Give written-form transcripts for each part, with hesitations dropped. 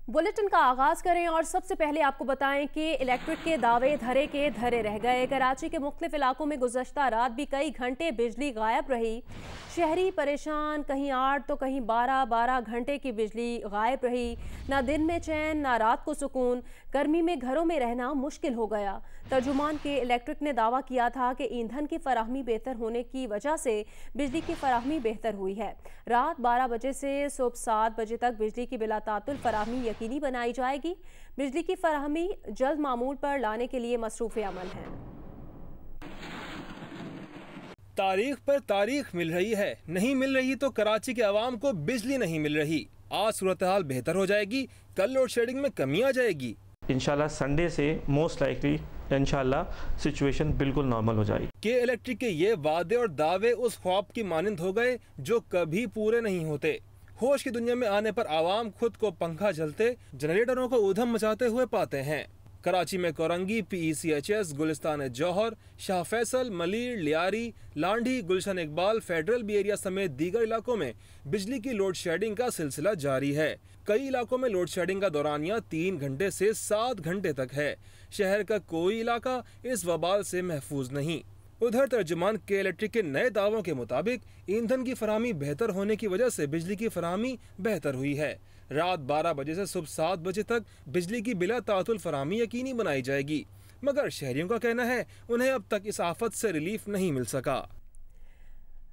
Bulletin का आगाज करें और सबसे पहले आपको बताएं कि इलेक्ट्रिक के दावे धरे के धरे रह गए। कराची के मुख्तलिफ इलाकों में गुज़श्ता रात भी कई घंटे बिजली गायब रही। शहरी परेशान, कहीं 8 तो कहीं 12 घंटे की बिजली गायब रही। ना दिन में चैन, ना रात को सुकून। गर्मी में घरों में रहना मुश्किल हो गया। तर्जुमान के इलेक्ट्रिक ने दावा किया था कि ईंधन की फराहमी बेहतर होने की वजह से बिजली की फराहमी बेहतर हुई है। रात 12 बजे से सुबह 7 बजे तक बिजली की बिलातातुल फराहमी यकीनी बनाई जाएगी। बिजली की फराहमी जल्द मामूल पर लाने के लिए मसरूफ़ अमल है। तारीख पर तारीख मिल रही है, नहीं मिल रही तो कराची के अवाम को बिजली नहीं मिल रही। आज सूरत हाल बेहतर हो जाएगी, कल लोड शेडिंग में कमी आ जाएगी। इंशाल्लाह संडे से मोस्ट लाइकली इंशाल्लाह सिचुएशन बिल्कुल नॉर्मल हो जाएगी। के इलेक्ट्रिक के ये वादे और दावे उस ख्वाब की मानिंद हो गए जो कभी पूरे नहीं होते। होश की दुनिया में आने पर आवाम खुद को पंखा झलते, जनरेटरों को ऊधम मचाते हुए पाते हैं। कराची में कोरंगी, PECHS, गुलिस्तान जौहर, शाह फैसल, मलीर, लियारी, लांडी, गुलशन इकबाल, फेडरल बी एरिया समेत दीगर इलाकों में बिजली की लोड शेडिंग का सिलसिला जारी है। कई इलाकों में लोड शेडिंग का दौरानिया 3 घंटे से 7 घंटे तक है। शहर का कोई इलाका इस वबाल से महफूज नहीं। उधर तर्जुमान के इलेक्ट्रिक के नए दावों के मुताबिक ईंधन की फराहमी बेहतर होने की वजह से बिजली की फराहमी बेहतर हुई है। रात 12 बजे से सुबह 7 बजे तक बिजली की बिला तातुल फराहमी यकीनी बनाई जाएगी। मगर शहरियों का कहना है उन्हें अब तक इस आफत से रिलीफ नहीं मिल सका।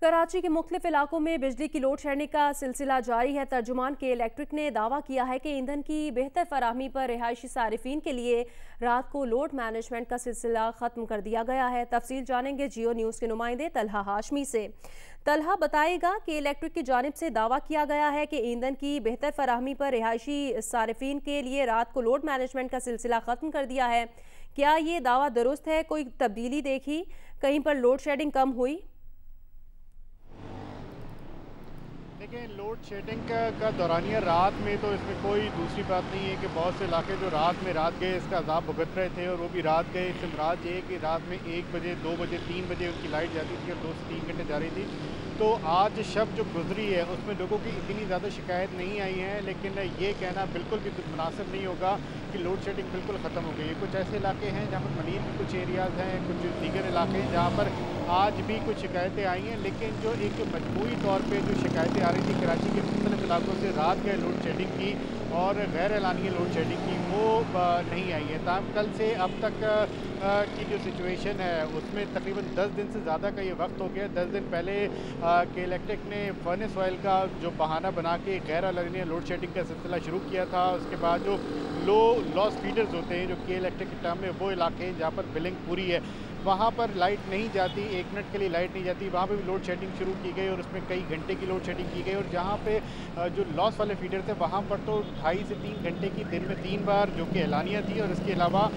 कराची के मुख्तलिफ इलाकों में बिजली की लोड शेडिंग का सिलसिला जारी है। तर्जुमान के इलेक्ट्रिक ने दावा किया है कि ईंधन की बेहतर फराहमी पर रिहायशी सारिफीन के लिए रात को लोड मैनेजमेंट का सिलसिला ख़त्म कर दिया गया है। तफसील जानेंगे जियो न्यूज़ के नुमाइंदे तलहा हाशमी से। तलहा बताएगा कि इलेक्ट्रिक की जानिब से दावा किया गया है कि ईंधन की बेहतर फराहमी पर रिहायशी सारिफीन के लिए रात को लोड मैनेजमेंट का सिलसिला ख़त्म कर दिया है। क्या ये दावा दुरुस्त है? कोई तब्दीली देखी? कहीं पर लोड शेडिंग कम हुई? देखिए, लोड शेडिंग का दौरानिया रात में तो इसमें कोई दूसरी बात नहीं है कि बहुत से इलाके जो रात गए इसका अजाब भुगत रहे थे और वो भी रात गए। इससे मुराद ये कि रात में 1 बजे, 2 बजे, 3 बजे उनकी लाइट जाती थी और 2 से 3 घंटे जा रही थी। तो आज शब जो गुजरी है उसमें लोगों की इतनी ज़्यादा शिकायत नहीं आई है, लेकिन ये कहना बिल्कुल भी मुनासिब नहीं होगा कि लोड शेडिंग बिल्कुल ख़त्म हो गई है। कुछ ऐसे इलाके हैं जहाँ पर मलीर के कुछ एरियाज़ हैं, कुछ दीगर इलाके हैं जहाँ पर आज भी कुछ शिकायतें आई हैं, लेकिन जो एक मजमूई तौर पे जो शिकायतें आ रही थी कराची के मुख्तलिफ इलाकों से रात गए लोड शेडिंग की और गैर एलानिया लोड शेडिंग की, वो नहीं आई है। ताहम कल से अब तक की जो सिचुएशन है उसमें तकरीबन 10 दिन से ज़्यादा का ये वक्त हो गया। 10 दिन पहले के इलेक्ट्रिक ने फर्नेस ऑयल का जो बहाना बना के गैर एलानिया लोड शेडिंग का सिलसिला शुरू किया था। उसके बाद जो लो लॉस फीडर्स होते हैं जो के इलेक्ट्रिक के टर्म में, वो इलाके जहाँ पर बिलिंग पूरी है वहाँ पर लाइट नहीं जाती, 1 मिनट के लिए लाइट नहीं जाती, वहाँ पे भी लोड शेडिंग शुरू की गई और उसमें कई घंटे की लोड शेडिंग की गई। और जहाँ पे जो लॉस वाले फीडर थे वहाँ पर तो 2.5 से 3 घंटे की दिन में 3 बार जो कि एलानिया थी और इसके अलावा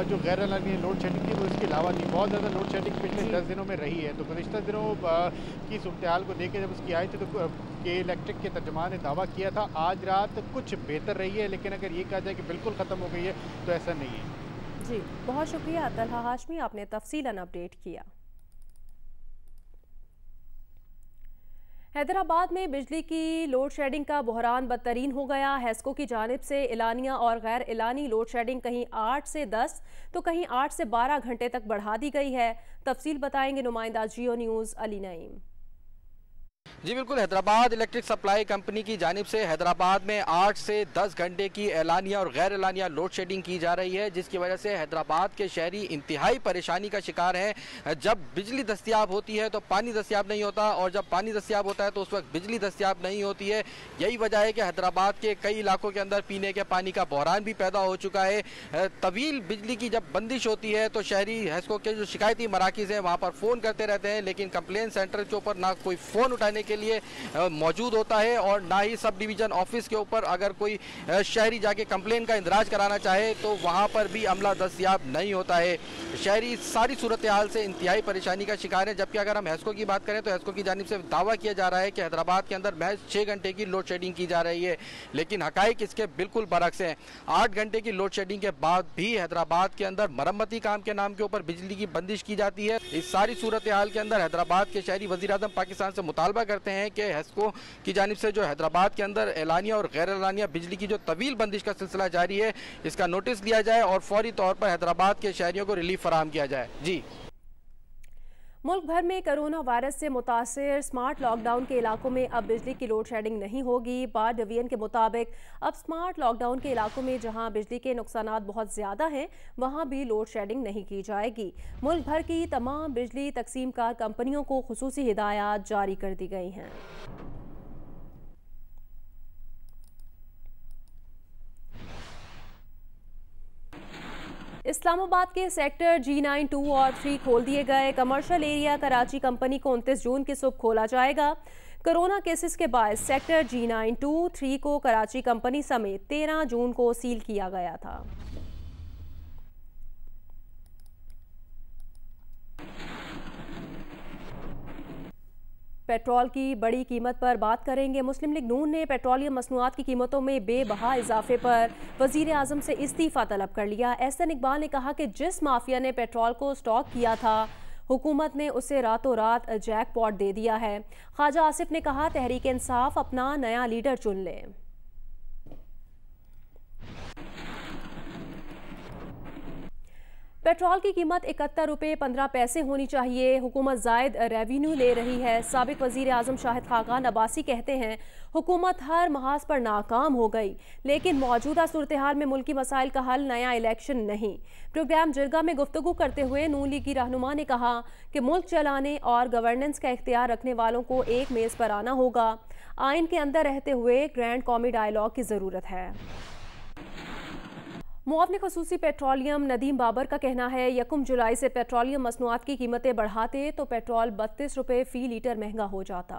जो गैर एलानिया लोड शेडिंग थी वो इसके अलावा थी। बहुत ज़्यादा लोड शेडिंग पिछले 10 दिनों में रही है। तो गुज़िश्ता दिनों की सूरत हाल को देख के जब उसकी आई थी तो के इलेक्ट्रिक के तर्जुमान ने दावा किया था आज रात कुछ बेहतर रही है, लेकिन अगर ये कहा जाए कि बिल्कुल ख़त्म हो गई है तो ऐसा नहीं है। जी, बहुत शुक्रिया तलहा हाशमी, आपने तफसीलन अपडेट किया। हैदराबाद में बिजली की लोड शेडिंग का बहरान बदतरीन हो गया। हेस्को की जानिब से एलानिया और गैर एलानी लोड शेडिंग कहीं 8 से 10 तो कहीं 8 से 12 घंटे तक बढ़ा दी गई है। तफसील बताएंगे नुमाइंदा जियो न्यूज़ अली नईम। जी बिल्कुल, हैदराबाद इलेक्ट्रिक सप्लाई कंपनी की जानिब से हैदराबाद में 8 से 10 घंटे की एलानिया और गैर एलानिया लोड शेडिंग की जा रही है, जिसकी वजह से हैदराबाद के शहरी इंतहाई परेशानी का शिकार हैं। जब बिजली दस्तियाब होती है तो पानी दस्तियाब नहीं होता और जब पानी दस्तियाब होता है तो उस वक्त बिजली दस्तियाब नहीं होती है। यही वजह है कि हैदराबाद के कई इलाकों के अंदर पीने के पानी का बहरान भी पैदा हो चुका है। तवील बिजली की जब बंदिश होती है तो शहरी हेस्को के जो शिकायती मराकिज़ हैं वहाँ पर फ़ोन करते रहते हैं, लेकिन कंप्लेन सेंटर के ऊपर ना कोई फ़ोन उठाने के लिए मौजूद होता है और ना ही सब डिवीज़न ऑफिस के ऊपर अगर कोई शहरी जाके कंप्लेन का इंदराज कराना चाहे तो वहाँ पर भी अमला दस्तयाब नहीं होता है। शहरी सारी सूरत हाल से इंतहाई परेशानी का शिकार है। जबकि अगर हम हेस्को की बात करें तो हेस्को की जानिब से दावा किया जा रहा है कि हैदराबाद के अंदर महज 6 घंटे की लोड शेडिंग की जा रही है, लेकिन हकाइक इसके बिल्कुल बरक्स हैं। 8 घंटे की लोड शेडिंग के बाद भी हैदराबाद के अंदर मरम्मती काम के नाम के ऊपर बिजली की बंदिश की जाती है। इस सारी सूरत हाल के अंदर हैदराबाद के शहरी वज़ीर आज़म पाकिस्तान से मुतालबा मुतालबा करते हैं कि हेस्को की जानिब से जो हैदराबाद के अंदर एलानिया और गैर एलानिया बिजली की जो तवील बंदिश का सिलसिला जारी है, इसका नोटिस लिया जाए और फौरी तौर पर हैदराबाद के शहरियों को रिलीफ फराहम किया जाए। जी। मुल्क भर में कोरोना वायरस से मुतासिर स्मार्ट लॉकडाउन के इलाकों में अब बिजली की लोड शेडिंग नहीं होगी। बार डिवीजन के मुताबिक अब स्मार्ट लॉकडाउन के इलाकों में जहां बिजली के नुकसानात बहुत ज़्यादा हैं, वहां भी लोड शेडिंग नहीं की जाएगी। मुल्क भर की तमाम बिजली तकसीमकार कंपनियों को खुसूसी हिदायत जारी कर दी गई हैं। इस्लामाबाद के सेक्टर G9, 2 और 3 खोल दिए गए। कमर्शियल एरिया कराची कंपनी को 29 जून की सुबह खोला जाएगा। कोरोना केसेस के बाद सेक्टर G9, 2, 3 को कराची कंपनी समेत 13 जून को सील किया गया था। पेट्रोल की बड़ी कीमत पर बात करेंगे। मुस्लिम लीग नून ने पेट्रोलियम मसनूआत की कीमतों में बेबहा इजाफे पर वजीर आजम से इस्तीफ़ा तलब कर लिया। एहसन इकबाल ने कहा कि जिस माफिया ने पेट्रोल को स्टॉक किया था, हुकूमत ने उसे रातों रात जैकपॉट दे दिया है। ख्वाजा आसिफ ने कहा तहरीक इंसाफ अपना नया लीडर चुन ले। पेट्रोल की कीमत 71 रुपये 15 पैसे होनी चाहिए। हुकूमत जायद रेवेन्यू ले रही है। साबिक वजीर आजम शाहिद खाकान अब्बासी कहते हैं हुकूमत हर महाज पर नाकाम हो गई, लेकिन मौजूदा सूरत हाल में मुल्की मसाइल का हल नया इलेक्शन नहीं। प्रोग्राम जिरगा में गुफ्तगू करते हुए नून लीग की रहनुमा ने कहा कि मुल्क चलाने और गवर्नेंस का इख्तियार रखने वालों को एक मेज़ पर आना होगा। आइन के अंदर रहते हुए ग्रैंड कौमी डायलॉग की ज़रूरत है। मुआवने ख़ुसूसी पेट्रोलियम नदीम बाबर का कहना है 1 जुलाई से पेट्रोलियम मसनूआत की कीमतें बढ़ाते तो पेट्रोल 32 रुपये फ़ी लीटर महंगा हो जाता।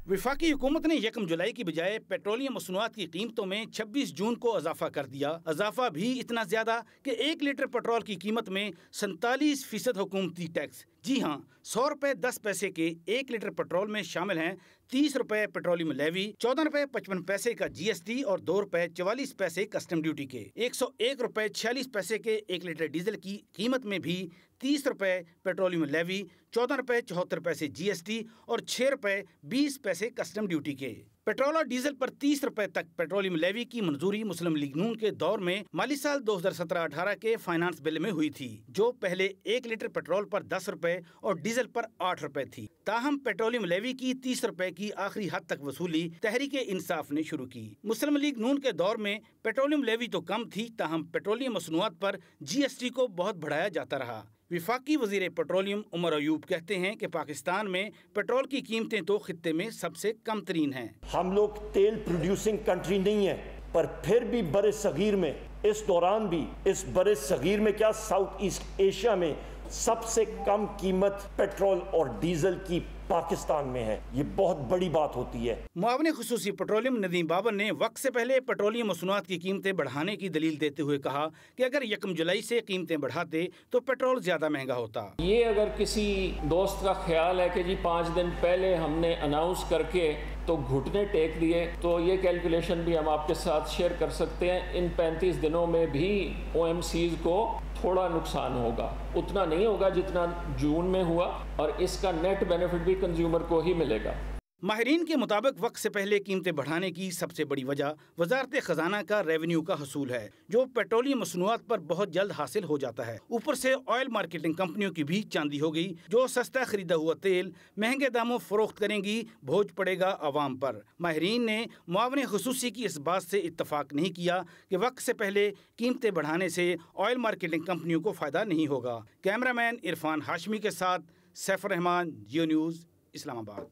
वफाकी हुकूमत ने 1 जुलाई की बजाय पेट्रोलियम मसनूआत की कीमतों में 26 जून को इजाफा कर दिया। इजाफा भी इतना ज्यादा कि 1 लीटर पेट्रोल की कीमत में 47% हुकूमती टैक्स। जी हाँ, 100 रुपए 10 पैसे के 1 लीटर पेट्रोल में शामिल हैं 30 रुपए पेट्रोलियम लेवी, 14 रुपए 55 पैसे का GST और 2 रुपए 44 पैसे कस्टम ड्यूटी के। 101 रुपए 46 पैसे के 1 लीटर डीजल की कीमत में भी 30 रुपए पेट्रोलियम लेवी, 14 रुपए 74 पैसे GST और 6 रुपए 20 पैसे कस्टम ड्यूटी के। पेट्रोल और डीजल पर 30 रुपए तक पेट्रोलियम लेवी की मंजूरी मुस्लिम लीग नून के दौर में माली साल 2017-18 के फाइनेंस बिल में हुई थी, जो पहले 1 लीटर पेट्रोल पर 10 रुपए और डीजल पर 8 रुपए थी। ताहम पेट्रोलियम लेवी की 30 रुपए की आखिरी हद तक वसूली तहरीक इंसाफ ने शुरू की। मुस्लिम लीग नून के दौर में पेट्रोलियम लेवी तो कम थी, ताहम पेट्रोलियम मसनूआत पर GST को बहुत बढ़ाया जाता रहा। विफाकी वजीर पेट्रोलियम उमर अयूब कहते हैं कि पाकिस्तान में पेट्रोल की कीमतें तो खित्ते में सबसे कम तरीन हैं। हम लोग तेल प्रोड्यूसिंग कंट्री नहीं है, पर फिर भी बड़े सगीर में इस दौरान भी इस बड़े सगीर में क्या साउथ ईस्ट एशिया में सबसे कम कीमत पेट्रोल और डीजल की पाकिस्तान में है। ये बहुत बड़ी बात होती है। मुआवने खुसूसी पेट्रोलियम नदीम बाबर ने वक्त से पहले पेट्रोलियम मसनूआत की कीमतें बढ़ाने की दलील देते हुए कहा कि अगर 1 जुलाई से कीमतें बढ़ाते तो पेट्रोल ज्यादा महंगा होता। ये अगर किसी दोस्त का ख्याल है कि जी 5 दिन पहले हमने अनाउंस करके तो घुटने टेक दिए, तो ये कैलकुलेशन भी हम आपके साथ शेयर कर सकते हैं। इन 35 दिनों में भी OMCs को थोड़ा नुकसान होगा, उतना नहीं होगा जितना जून में हुआ, और इसका नेट बेनिफिट भी कंज्यूमर को ही मिलेगा। माहिरीन के मुताबिक वक्त से पहले कीमतें बढ़ाने की सबसे बड़ी वजह वजारत खजाना का रेवेन्यू का हसूल है, जो पेट्रोलियम मसनूआत पर बहुत जल्द हासिल हो जाता है। ऊपर से ऑयल मार्केटिंग कंपनियों की भी चांदी हो गई, जो सस्ता खरीदा हुआ तेल महंगे दामों फरोख्त करेंगी, बोझ पड़ेगा आवाम पर। माहिरीन ने मुआवने खुसूसी की इस बात से इत्तफाक नहीं किया कि वक्त से पहले कीमतें बढ़ाने से ऑयल मार्केटिंग कंपनियों को फायदा नहीं होगा। कैमरामैन इरफान हाशमी के साथ सैफुर रहमान, जियो न्यूज़, इस्लामाबाद।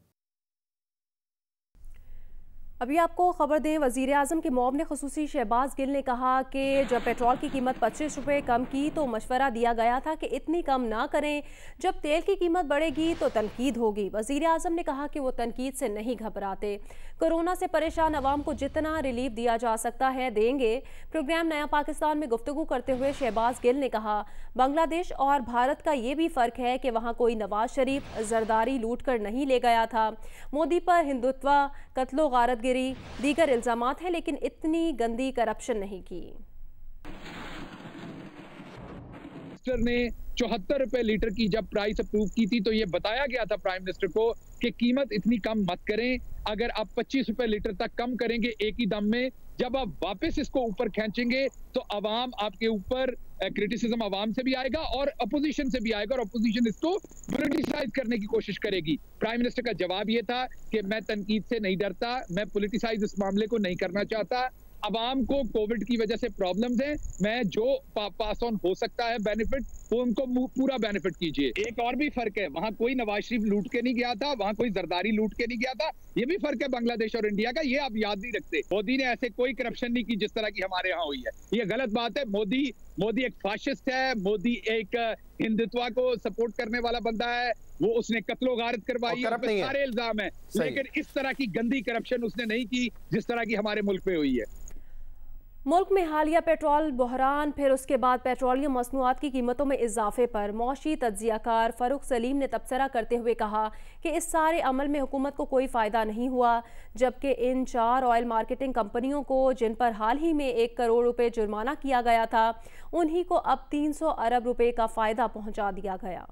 अभी आपको खबर दें, वज़ीर आज़म के मुआवने ख़ुसूसी शहबाज गिल ने कहा कि जब पेट्रोल की कीमत 25 रुपये कम की तो मशवरा दिया गया था कि इतनी कम ना करें, जब तेल की कीमत बढ़ेगी तो तनकीद होगी। वज़ीर आज़म ने कहा कि वो तनकीद से नहीं घबराते, कोरोना से परेशान अवाम को जितना रिलीफ दिया जा सकता है देंगे। प्रोग्राम नया पाकिस्तान में गुफ्तगू करते हुए शहबाज गिल ने कहा बांग्लादेश और भारत का ये भी फ़र्क है कि वहाँ कोई नवाज शरीफ जरदारी लूट कर नहीं ले गया था। मोदी पर हिंदुत्व, कत्लो गारत दीगर इल्जामात है, लेकिन इतनी गंदी करप्शन नहीं की। ने 74 रुपए लीटर की जब प्राइस अप्रूव की थी तो ये बताया गया था प्राइम मिनिस्टर को कि कीमत इतनी कम मत करें, अगर आप 25 रुपए लीटर तक कम करेंगे एक ही दम में, जब आप वापस इसको ऊपर खींचेंगे तो अवाम आपके ऊपर क्रिटिसिज्म अवाम से भी आएगा और अपोजिशन से भी आएगा और अपोजिशन इसको पॉलिटिसाइज करने की कोशिश करेगी। प्राइम मिनिस्टर का जवाब ये था कि मैं तनकीद से नहीं डरता, मैं पॉलिटिसाइज इस मामले को नहीं करना चाहता, अवाम को कोविड की वजह से प्रॉब्लम्स हैं, मैं जो पास ऑन हो सकता है बेनिफिट वो उनको पूरा बेनिफिट कीजिए। एक और भी फर्क है, वहां कोई नवाज शरीफ लूट के नहीं गया था, वहां कोई जरदारी लूट के नहीं गया था, ये भी फर्क है बांग्लादेश और इंडिया का, ये आप याद नहीं रखते। मोदी ने ऐसे कोई करप्शन नहीं की जिस तरह की हमारे यहाँ हुई है, ये गलत बात है। मोदी एक फाशिस्ट है, मोदी एक हिंदुत्व को सपोर्ट करने वाला बंदा है, वो उसने कत्लो गारत करवाई, सारे इल्जाम है, लेकिन इस तरह की गंदी करप्शन उसने नहीं की जिस तरह की हमारे मुल्क में हुई है। मुल्क में हालिया पेट्रोल बहरान, फिर उसके बाद पेट्रोलियम मसनूआत की कीमतों में इजाफे पर मौशी तज्जियाकार फ़ारूक सलीम ने तबसरा करते हुए कहा कि इस सारे अमल में हुकूमत को कोई फ़ायदा नहीं हुआ, जबकि इन 4 ऑयल मार्केटिंग कंपनियों को जिन पर हाल ही में 1 करोड़ रुपए जुर्माना किया गया था, उन्हीं को अब 300 अरब रुपए का फ़ायदा पहुँचा दिया गया।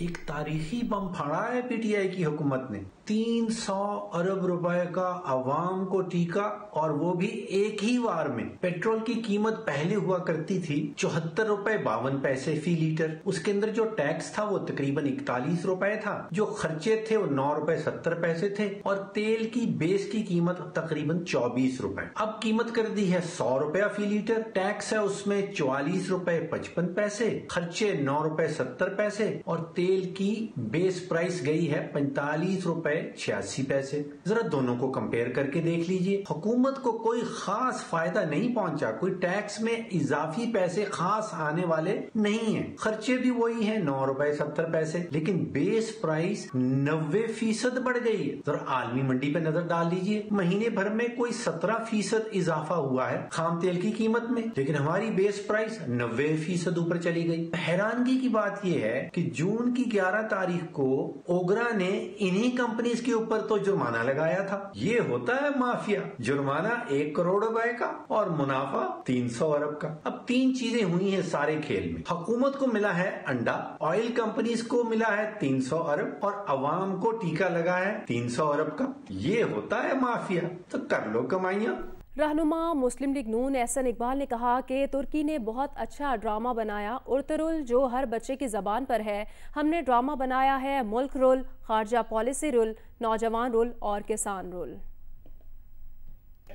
एक तारीखी बम फाड़ा है पीटीआई की हुकूमत ने, 300 अरब रुपए का अवाम को टीका, और वो भी एक ही बार में। पेट्रोल की कीमत पहले हुआ करती थी 74 रुपए 52 पैसे फी लीटर, उसके अंदर जो टैक्स था वो तकरीबन 41 रुपए था, जो खर्चे थे वो 9 रुपए 70 पैसे थे, और तेल की बेस की कीमत तकरीबन 24 रुपए। अब कीमत कर दी है 100 रुपया फी लीटर, टैक्स है उसमें 44 रुपए 55 पैसे, खर्चे 9 रुपए 70 पैसे, और तेल की बेस प्राइस गई है 45 रुपए 86 पैसे। जरा दोनों को कंपेयर करके देख लीजिए। हुकूमत को कोई खास फायदा नहीं पहुंचा, कोई टैक्स में इजाफी पैसे खास आने वाले नहीं है, खर्चे भी वही हैं 9 रुपए 70 पैसे, लेकिन बेस प्राइस 90% बढ़ गई है। जरा आलमी मंडी पे नजर डाल लीजिए, महीने भर में कोई 17% इजाफा हुआ है खाम तेल की कीमत में, लेकिन हमारी बेस प्राइस 90% ऊपर चली गई। हैरानगी की बात यह है कि जून की 11 तारीख को ओगरा ने इन्हीं कंपनीज के ऊपर तो जुर्माना लगाया था। ये होता है माफिया, जुर्माना 1 करोड़ रुपए का और मुनाफा 300 अरब का। अब 3 चीजें हुई हैं सारे खेल में, हुकूमत को मिला है अंडा, ऑयल कंपनीज को मिला है 300 अरब और अवाम को टीका लगा है 300 अरब का। ये होता है माफिया, तो कर लो कमाइयां। रहनुमा मुस्लिम लीग नून एहसन इकबाल ने कहा कि तुर्की ने बहुत अच्छा ड्रामा बनाया, उर्तुरुल जो हर बच्चे की ज़बान पर है, हमने ड्रामा बनाया है मुल्क रोल, खारजा पॉलिसी रोल, नौजवान रोल और किसान रोल।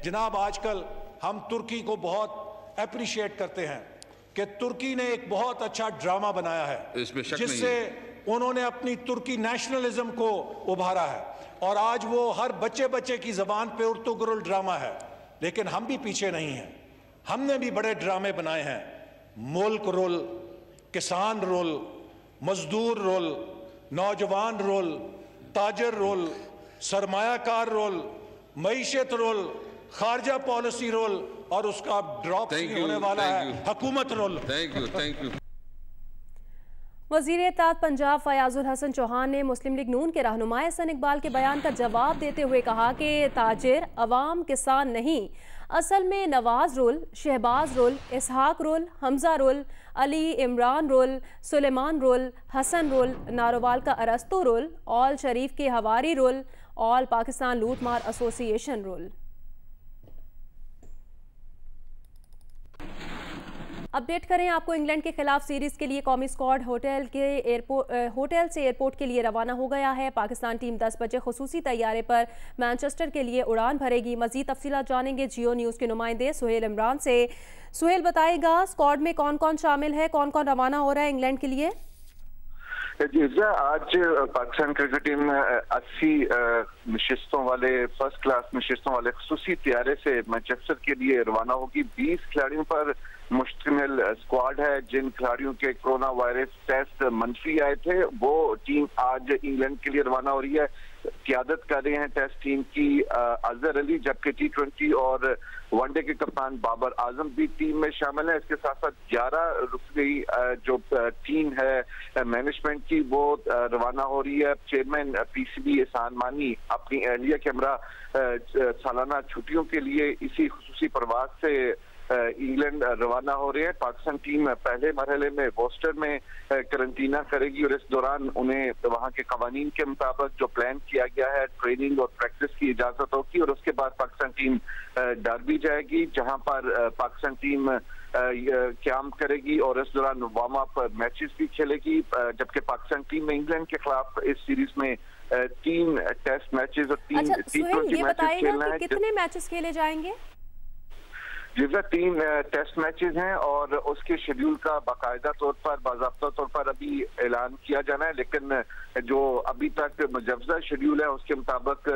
जनाब, आजकल हम तुर्की को बहुत अप्रिशिएट करते हैं कि तुर्की ने एक बहुत अच्छा ड्रामा बनाया है, जिससे उन्होंने अपनी तुर्की नेशनलिज्म को उभारा है, और आज वो हर बच्चे की जबान पे उर्तुगरुल ड्रामा है। लेकिन हम भी पीछे नहीं हैं, हमने भी बड़े ड्रामे बनाए हैं, मुल्क रोल, किसान रोल, मजदूर रोल, नौजवान रोल, ताजर रोल, सरमायाकार रोल, मईशत रोल, खारजा पॉलिसी रोल, और उसका ड्रॉप होने वाला है हुकूमत रोल। Thank you. वज़ीर इत्तेहाद पंजाब फयाजुल हसन चौहान ने मुस्लिम लीग नून के रहनुमा एहसन इकबाल के बयान का जवाब देते हुए कहा कि ताजिर अवाम किसान नहीं, असल में Nawaz role, Shahbaz role, Ishaq role, Hamza role, Ali Imran role, Suleman role, Hassan role, Narowal का अरस्तु रोल, ऑल शरीफ के हवारी रोल, ऑल पाकिस्तान लूट मार एसोसिएशन रोल। अपडेट करें आपको, इंग्लैंड के खिलाफ सीरीज के लिए कौमी स्क्वाड होटल से एयरपोर्ट के लिए रवाना हो गया है। पाकिस्तान टीम 10 बजे खुसूसी तैयारे पर मैनचेस्टर के लिए उड़ान भरेगी। मजीद तफसीलात जानेंगे जियो न्यूज़ के नुमाइंदे सुहेल इमरान से। सुहेल, बताएगा स्क्वाड में कौन कौन शामिल है, कौन कौन रवाना हो रहा है इंग्लैंड के लिए? आज पाकिस्तान क्रिकेट टीम 80 नशिस्तों वाले, फर्स्ट क्लास नशिस्तों वाले खुसूसी तैयारे से मैनचेस्टर के लिए रवाना होगी। 20 खिलाड़ियों पर मुश्तमिल स्क्वाड है। जिन खिलाड़ियों के कोरोना वायरस टेस्ट मंफी आए थे, वो टीम आज इंग्लैंड के लिए रवाना हो रही है। क़यादत कर रहे हैं टेस्ट टीम की अजहर अली, जबकि T20 और वनडे के कप्तान बाबर आजम भी टीम में शामिल है। इसके साथ साथ 11 रुकनी जो टीम है मैनेजमेंट की, वो रवाना हो रही है। चेयरमैन PCB एहसान मानी अपनी अहलिया के हमरा सालाना छुट्टियों के लिए इसी खुसूसी प्रवास से इंग्लैंड रवाना हो रहे हैं। पाकिस्तान टीम पहले मरहले में वोस्टर में करंटीना करेगी और इस दौरान उन्हें वहां के कवानीन के मुताबिक जो प्लान किया गया है ट्रेनिंग और प्रैक्टिस की इजाजत होगी और उसके बाद पाकिस्तान टीम डार्बी जाएगी, जहां पर पाकिस्तान टीम क्याम करेगी और इस दौरान वार्म अप मैचेस भी खेलेगी। जबकि पाकिस्तान टीम में इंग्लैंड के खिलाफ इस सीरीज में 3 टेस्ट मैचेस और 3 T20 मैचेस खेलना है। कितने मैचेस खेले जाएंगे? जिसमें 3 टेस्ट मैचेस हैं और उसके शेड्यूल का बाकायदा तौर पर बाज़ाब्ता तौर पर अभी ऐलान किया जाना है, लेकिन जो अभी तक मुजव्वज़ा शेड्यूल है उसके मुताबिक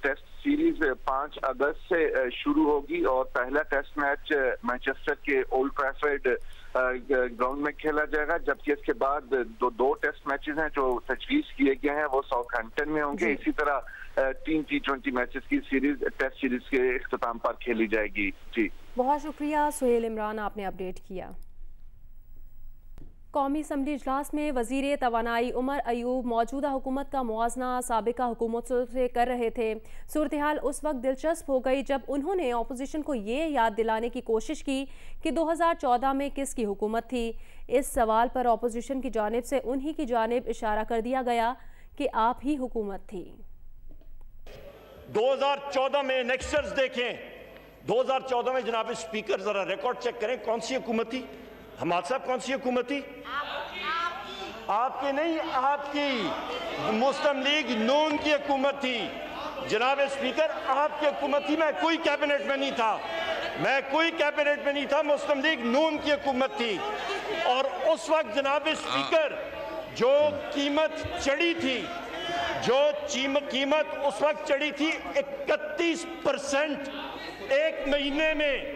टेस्ट सीरीज 5 अगस्त से शुरू होगी और पहला टेस्ट मैच मैनचेस्टर के ओल्ड ट्रैफर्ड ग्राउंड में खेला जाएगा, जबकि इसके बाद 2 टेस्ट मैचेस हैं जो तजवीज़ किए गए हैं वो साउथहैम्पटन में होंगे। इसी तरह 3 T20 मैचेस की सीरीज टेस्ट सीरीज के इख्तिताम पर खेली जाएगी। जी बहुत शुक्रिया सुहेल इमरान, आपने अपडेट किया। कौमी असम्बली इजलास में वज़ीर तवानाई उमर अयूब मौजूदा हुकूमत का मुआजना साबिका हुकूमतों से कर रहे थे। सूरत हाल उस वक्त दिलचस्प हो गई जब उन्होंने अपोजिशन को ये याद दिलाने की कोशिश की कि 2014 में किसकी हुकूमत थी। इस सवाल पर अपोजिशन की जानिब से उन्हीं की जानिब इशारा कर दिया गया कि आप ही हुकूमत थी। 2014 में नेक्स्टर्स देखें, 2014 में जनाब स्पीकर जरा रिकॉर्ड चेक करें, कौन सी हुकूमत थी? हमाद साहब कौन सी हुकूमत थी? आपकी नहीं, आपकी मुस्लिम लीग नून की हुकूमत थी। जनाब स्पीकर आपकी हुकूमत थी, मैं कोई कैबिनेट में नहीं था, मैं कोई कैबिनेट में नहीं था, मुस्लिम लीग नून की हुकूमत थी। और उस वक्त जनाब स्पीकर जो कीमत चढ़ी थी, जो कीमत उस वक्त चढ़ी थी 31% एक महीने में